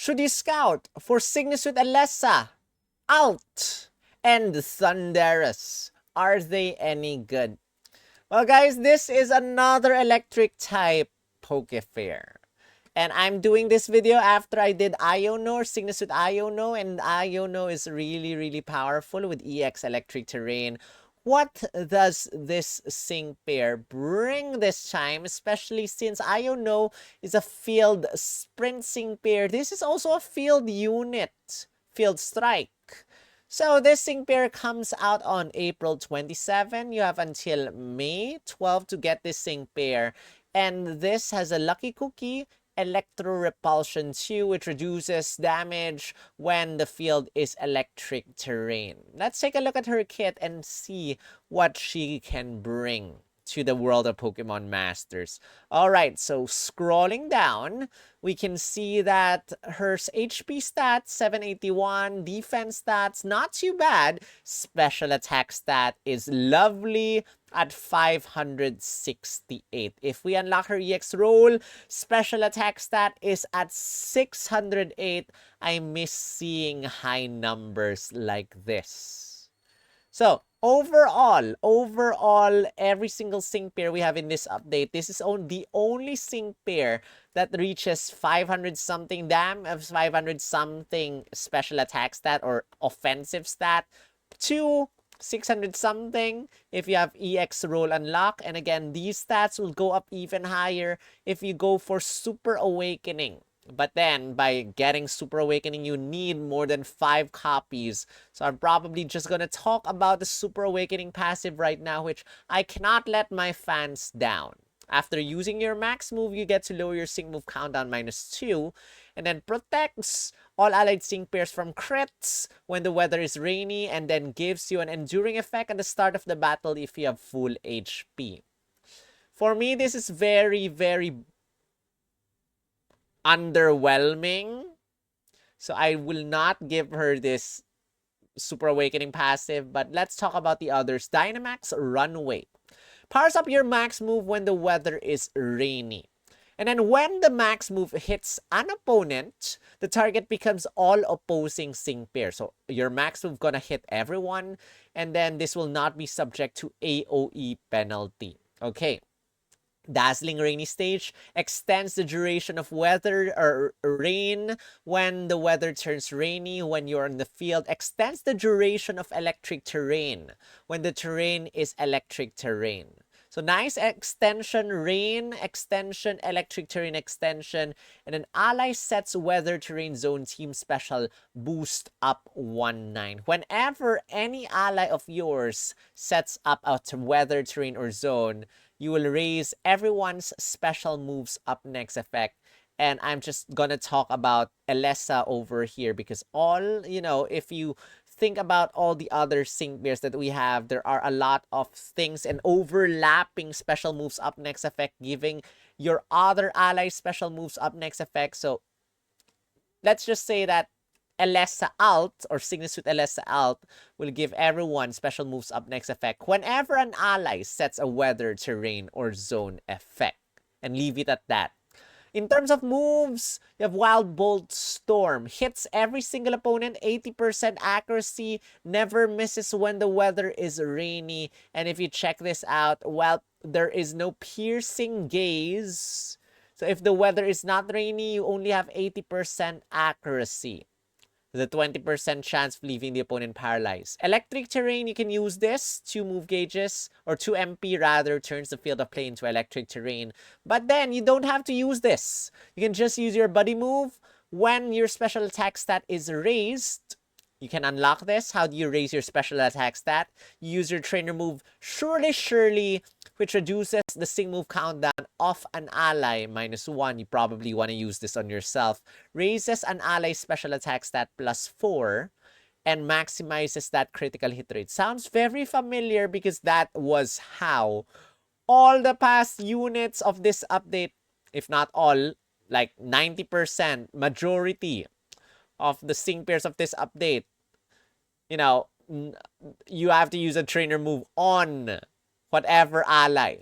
should you scout for Sygna with Elesa, Alt, and Thundurus? Are they any good? Well, guys, this is another electric type Pokefair. And I'm doing this video after I did Iono or Sygna with Iono, and Iono is really powerful with EX Electric Terrain. What does this sync pair bring this time, especially since Iono is a field sprint sync pair? This is also a field unit, field strike. So this sync pair comes out on April 27. You have until May 12 to get this sync pair. And this has a lucky cookie, Electro Repulsion 2, which reduces damage when the field is electric terrain. Let's take a look at her kit and see what she can bring to the world of Pokemon Masters. Alright, so scrolling down, we can see that her HP stats, 781, defense stats, not too bad. Special attack stat is lovely at 568. If we unlock her EX roll, special attack stat is at 608. I miss seeing high numbers like this. So, overall, every single sync pair we have in this update, this is the only sync pair that reaches 500 something 500 something special attack stat or offensive stat to 600 something if you have EX roll unlock. And again, these stats will go up even higher if you go for Super Awakening. But then, by getting Super Awakening, you need more than 5 copies. So I'm probably just going to talk about the Super Awakening passive right now, which I cannot let my fans down. After using your max move, you get to lower your sync move countdown -2. And then protects all allied sync pairs from crits when the weather is rainy. And then gives you an enduring effect at the start of the battle if you have full HP. For me, this is very underwhelming. So I will not give her this Super Awakening passive. But let's talk about the others. Dynamax Runway powers up your max move when the weather is rainy. And then when the max move hits an opponent, the target becomes all opposing sync pair. So your max move gonna hit everyone. And then this will not be subject to AoE penalty. Okay. Dazzling Rainy Stage extends the duration of weather or rain when the weather turns rainy when you're in the field. Extends the duration of electric terrain when the terrain is electric terrain. So nice extension, rain extension, electric terrain extension, and an ally sets weather terrain zone team special boost up 1/9. Whenever any ally of yours sets up a weather terrain or zone, you will raise everyone's special moves up next effect. And I'm just gonna talk about Elesa over here because if you think about all the other sync pairs that we have, there are a lot of things and overlapping special moves up next effect, giving your other allies special moves up next effect. So let's just say that Elesa Alt or Sygna with Elesa Alt will give everyone special moves up next effect whenever an ally sets a weather, terrain, or zone effect. And leave it at that. In terms of moves, you have Wild Bolt Storm. Hits every single opponent, 80% accuracy, never misses when the weather is rainy. And if you check this out, well, there is no piercing gaze. So if the weather is not rainy, you only have 80% accuracy. The 20% chance of leaving the opponent paralyzed. Electric terrain, you can use this. 2 move gauges, or 2 MP rather, turns the field of play into electric terrain. But then, you don't have to use this. You can just use your buddy move. When your special attack stat is raised, you can unlock this. How do you raise your special attack stat? You use your trainer move, Surely, which reduces the sync move countdown of an ally -1. You probably want to use this on yourself. Raises an ally's special attack stat +4 and maximizes that critical hit rate. Sounds very familiar because that was how all the past units of this update, if not all, like 90%, majority of the sync pairs of this update, you have to use a trainer move on whatever ally.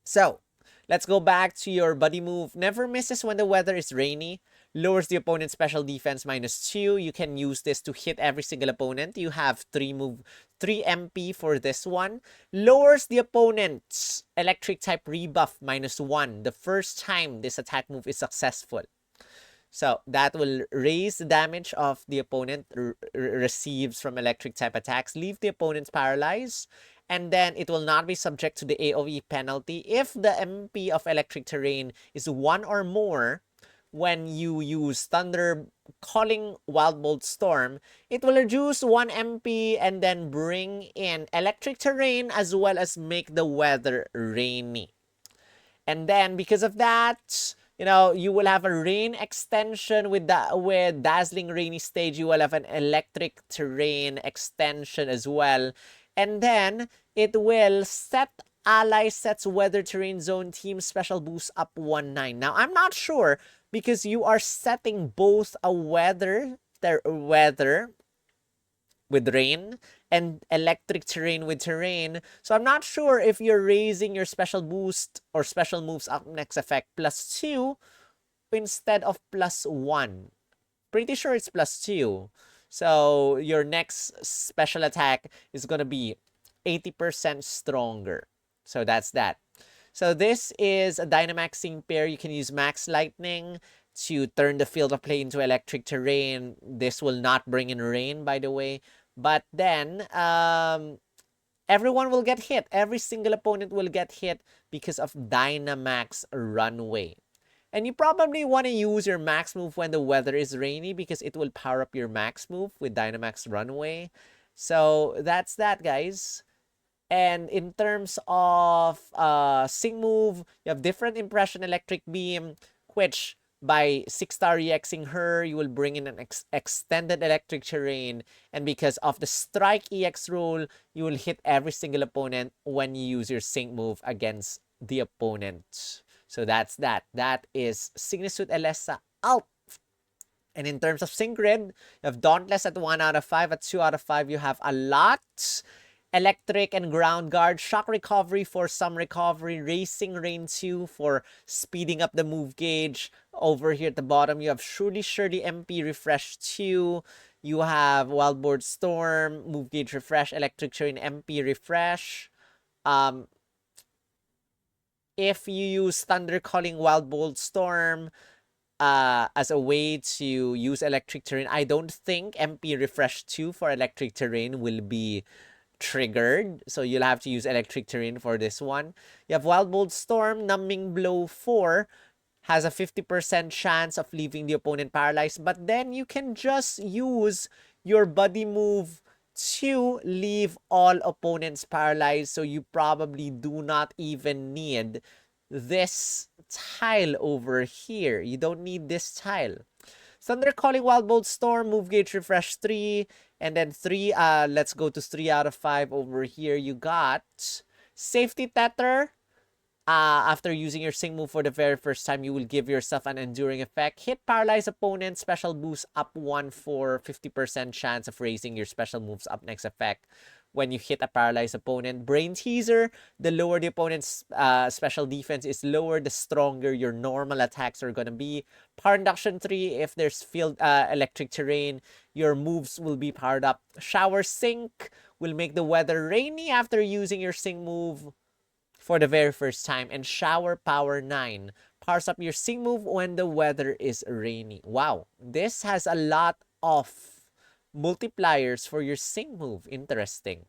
So, let's go back to your buddy move. Never misses when the weather is rainy. lowers the opponent's special defense -2. You can use this to hit every single opponent. You have 3 MP for this one. Lowers the opponent's electric type rebuff -1 the first time this attack move is successful. So that will raise the damage of the opponent receives from electric type attacks, leave the opponents paralyzed, and then it will not be subject to the AoE penalty if the MP of electric terrain is 1 or more. When you use Thunder Calling Wild Bolt Storm, it will reduce 1 MP and then bring in electric terrain as well as make the weather rainy. And then because of that, you will have a rain extension with Dazzling Rainy Stage. You will have an electric terrain extension as well. And then it will set ally sets weather terrain zone team special boost up 1/9. Now, I'm not sure because you are setting both a weather with rain and electric terrain with terrain. So I'm not sure if you're raising your special boost or special moves up next effect +2 instead of +1. Pretty sure it's +2. So your next special attack is going to be 80% stronger. So that's that. So this is a Dynamaxing pair. You can use Max Lightning to turn the field of play into electric terrain. This will not bring in rain, by the way. But then, everyone will get hit. Every single opponent will get hit because of Dynamax Runway. And you probably want to use your max move when the weather is rainy because it will power up your max move with Dynamax Runway. So that's that, guys. And in terms of Sing move, you have different impression electric beam, which by 6-star EXing her, you will bring in an extended electric terrain. And because of the strike EX rule, you will hit every single opponent when you use your Sync move against the opponent. So that's that. That is Sygna Suit Elesa out. And in terms of Sync Grid, you have Dauntless at 1 out of 5. At 2 out of 5, you have a lot. Electric and Ground Guard, Shock Recovery for some recovery, Racing Rain 2 for speeding up the move gauge. Over here at the bottom, you have Surely MP Refresh 2. You have Wild Board Storm, Move Gauge Refresh, Electric Terrain MP Refresh. If you use Thunder Calling Wild Bolt Storm as a way to use Electric Terrain, I don't think MP Refresh 2 for Electric Terrain will be triggered, so you'll have to use electric terrain for this one. You have Wild Bolt Storm, Numbing Blow 4 has a 50% chance of leaving the opponent paralyzed, but then you can just use your buddy move to leave all opponents paralyzed, so you probably do not even need this tile over here. You don't need this tile. Thunder Calling Wild Bolt Storm, Move Gauge Refresh 3, and then 3, let's go to 3 out of 5 over here. You got Safety Tether. After using your Sing move for the very first time, you will give yourself an enduring effect. Hit paralyzed opponent, special boost up 1 for 50% chance of raising your special moves up next effect. When you hit a paralyzed opponent. Brain Teaser, the lower the opponent's special defense is lower, the stronger your normal attacks are going to be. Power Induction 3, if there's field electric terrain, your moves will be powered up. Shower Sync will make the weather rainy after using your Sing move for the very first time. And Shower Power 9 powers up your Sing move when the weather is rainy. Wow, this has a lot of multipliers for your Sing move. Interesting.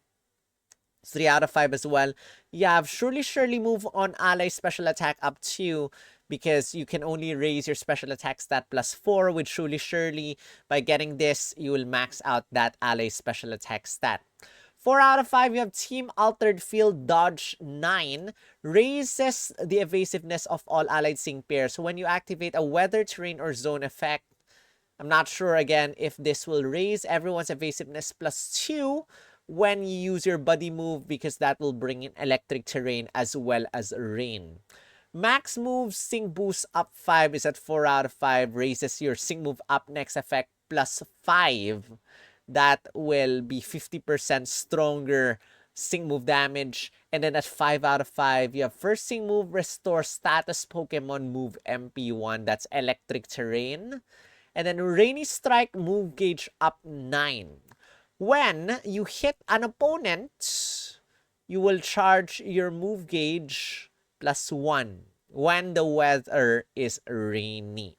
3 out of 5 as well. You have Surely move on ally special attack up 2 because you can only raise your special attack stat +4 with Surely. By getting this, you will max out that ally special attack stat. 4 out of 5, you have Team Altered Field Dodge 9. Raises the evasiveness of all allied Sing pairs. So when you activate a weather, terrain, or zone effect, I'm not sure again if this will raise everyone's evasiveness +2 when you use your buddy move because that will bring in electric terrain as well as rain. Max move Sing boost up 5 is at 4 out of 5. Raises your Sing move up next effect +5. That will be 50% stronger sync move damage. And then at 5 out of 5, you have first sync move, restore status Pokemon move MP1. That's electric terrain. And then Rainy Strike move gauge up 9. When you hit an opponent, you will charge your move gauge +1 when the weather is rainy.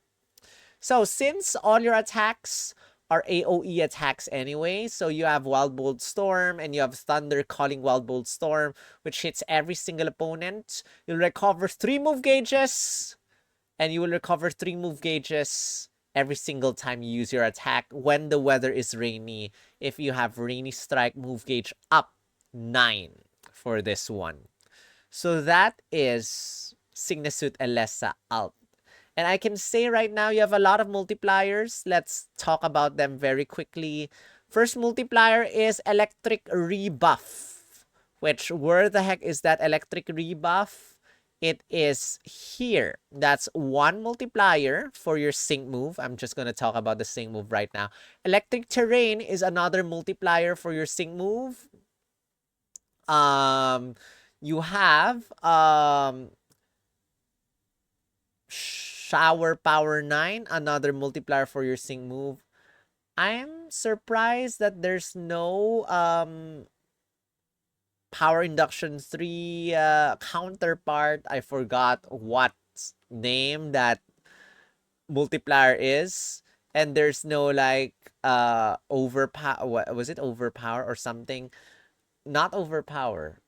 So since all your attacks are AoE attacks anyway, so you have Wild Bolt Storm and you have Thunder calling Wild Bolt Storm, which hits every single opponent, you'll recover 3 move gauges, and you will recover 3 move gauges every single time you use your attack when the weather is rainy, if you have Rainy Strike move gauge up 9 for this one. So that is Sygna Suit Elesa Alt. And I can say right now you have a lot of multipliers. Let's talk about them very quickly. First multiplier is Electric Rebuff, which where the heck is that Electric Rebuff? It is here. That's 1 multiplier for your sync move. I'm just going to talk about the sync move right now. Electric Terrain is another multiplier for your sync move. You have Shower Power 9, another multiplier for your sync move. I'm surprised that there's no Power Induction 3 counterpart. I forgot what name that multiplier is. And there's no like overpower. What was it? Overpower or something? Not overpower.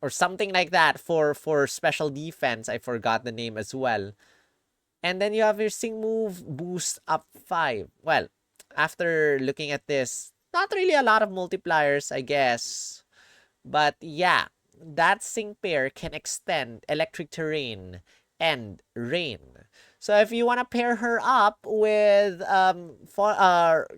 Or something like that for special defense. I forgot the name as well. And then you have your sync move boost up 5. Well, after looking at this, not really a lot of multipliers, I guess. But yeah, that sync pair can extend Electric Terrain and Rain. So if you want to pair her up with Sygna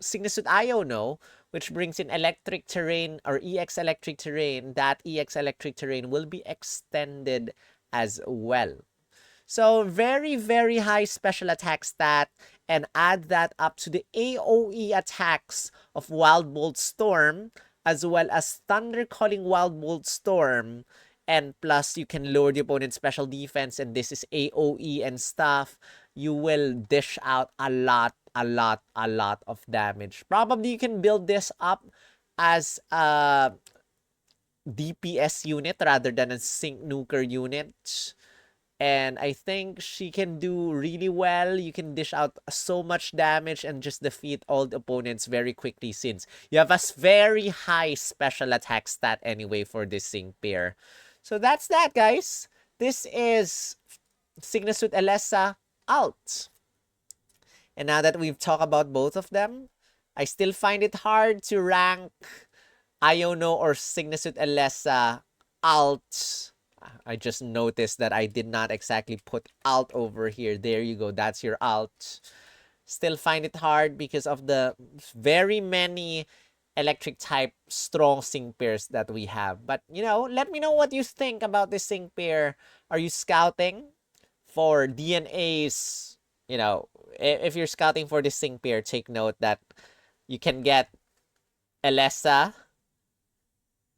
Suit Iono, which brings in Electric Terrain or EX Electric Terrain, that EX Electric Terrain will be extended as well. So very, very high special attack stat, and add that up to the AoE attacks of Wild Bolt Storm, as well as Thunder calling Wild Bolt Storm, and plus you can lower the opponent's special defense, and this is AoE and stuff. You will dish out a lot of damage. Probably you can build this up as a DPS unit rather than a sync nuker unit. And I think she can do really well. You can dish out so much damage and just defeat all the opponents very quickly, since you have a very high special attack stat anyway for this sync pair. So that's that, guys. This is Sygna Suit Elesa Alt. And now that we've talked about both of them, I still find it hard to rank Iono or Sygna Suit Elesa Alt. I just noticed that I did not exactly put alt over here. There you go. That's your alt. Still find it hard because of the very many electric type strong sync pairs that we have. But, you know, let me know what you think about this sync pair. Are you scouting for DNAs? You know, if you're scouting for this sync pair, take note that you can get Elesa,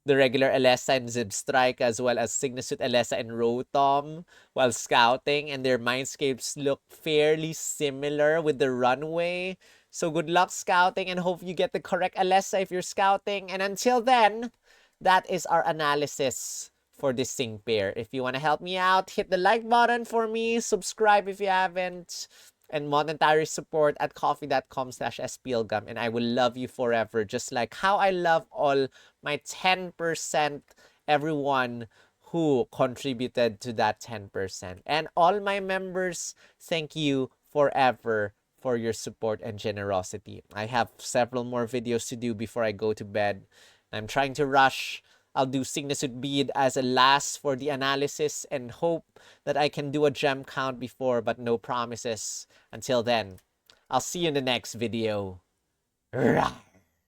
the regular Elesa and Zebstrike, as well as Sygna Suit Elesa and Rotom while scouting, and their mindscapes look fairly similar with the runway. So good luck scouting, and hope you get the correct Elesa if you're scouting. And until then, that is our analysis for this sync pair. If you want to help me out, hit the like button for me, subscribe if you haven't, and monetary support at coffee.com/splgum, and I will love you forever, just like how I love all my 10%, everyone who contributed to that 10%. And all my members, thank you forever for your support and generosity. I have several more videos to do before I go to bed. I'm trying to rush. I'll do Sygna Suit Bead as a last for the analysis, and hope that I can do a gem count before, but no promises. Until then, I'll see you in the next video. Rah!